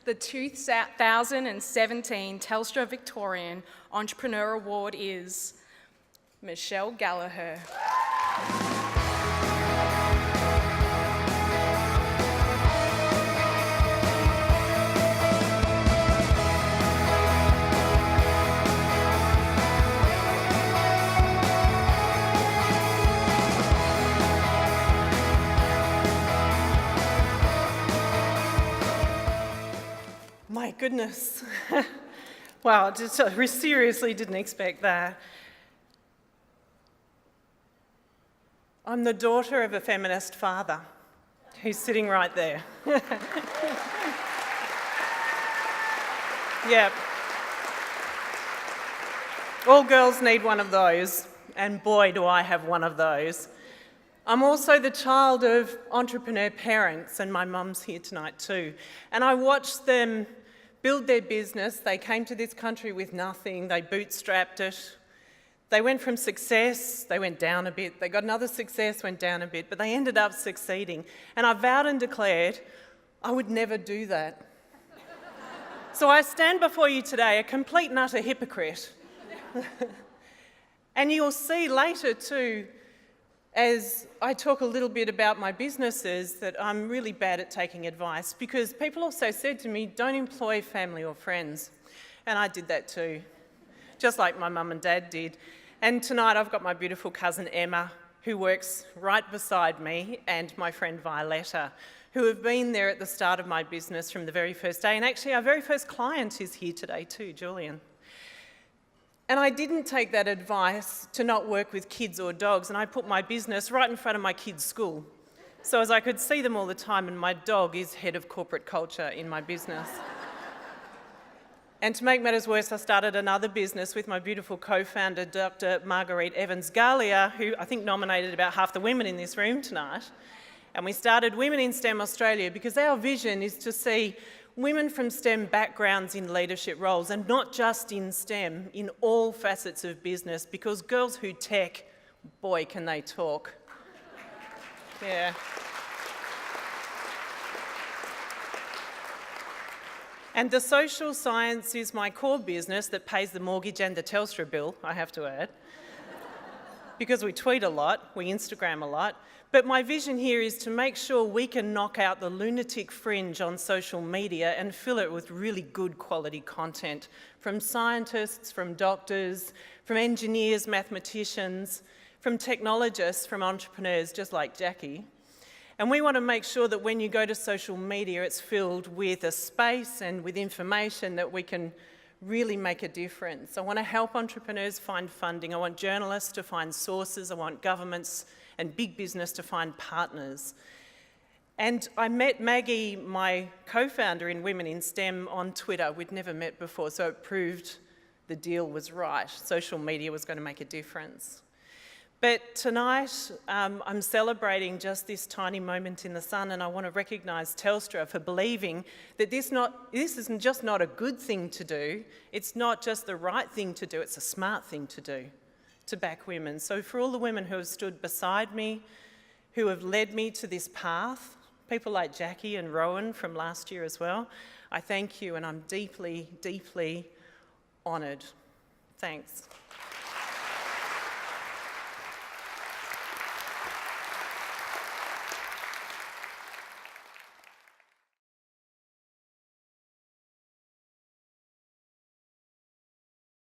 The 2017 Telstra Victorian Entrepreneur Award is Michelle Gallaher. My goodness. Wow, we seriously didn't expect that. I'm the daughter of a feminist father who's sitting right there. Yep. All girls need one of those, and boy, do I have one of those. I'm also the child of entrepreneur parents, and my mum's here tonight too. And I watched them build their business. They came to this country with nothing. They bootstrapped it. They went from success, they went down a bit. They got another success, went down a bit, but they ended up succeeding. And I vowed and declared I would never do that. So I stand before you today a complete and utter hypocrite. And you'll see later too, as I talk a little bit about my businesses, that I'm really bad at taking advice, because people also said to me, don't employ family or friends. And I did that too, just like my mum and dad did. And tonight I've got my beautiful cousin Emma, who works right beside me, and my friend Violetta, who have been there at the start of my business from the very first day. And actually our very first client is here today too, Julian. And I didn't take that advice to not work with kids or dogs, and I put my business right in front of my kids' school. So as I could see them all the time, and my dog is head of corporate culture in my business. And to make matters worse, I started another business with my beautiful co-founder, Dr. Marguerite Evans-Gallaher, who I think nominated about half the women in this room tonight. And we started Women in STEM Australia because our vision is to see women from STEM backgrounds in leadership roles, and not just in STEM, in all facets of business, because girls who tech, boy, can they talk. Yeah. And the social science is my core business that pays the mortgage and the Telstra bill, I have to add. Because we tweet a lot, we Instagram a lot. But my vision here is to make sure we can knock out the lunatic fringe on social media and fill it with really good quality content from scientists, from doctors, from engineers, mathematicians, from technologists, from entrepreneurs just like Jackie. And we want to make sure that when you go to social media, it's filled with a space and with information that we can really make a difference. I want to help entrepreneurs find funding. I want journalists to find sources. I want governments and big business to find partners. And I met Maggie, my co-founder in Women in STEM, on Twitter. We'd never met before, so it proved the deal was right. Social media was going to make a difference. But tonight, I'm celebrating just this tiny moment in the sun, and I want to recognise Telstra for believing that this isn't just not a good thing to do, it's not just the right thing to do, it's a smart thing to do, to back women. So for all the women who have stood beside me, who have led me to this path, people like Jackie and Rowan from last year as well, I thank you, and I'm deeply, deeply honoured. Thanks.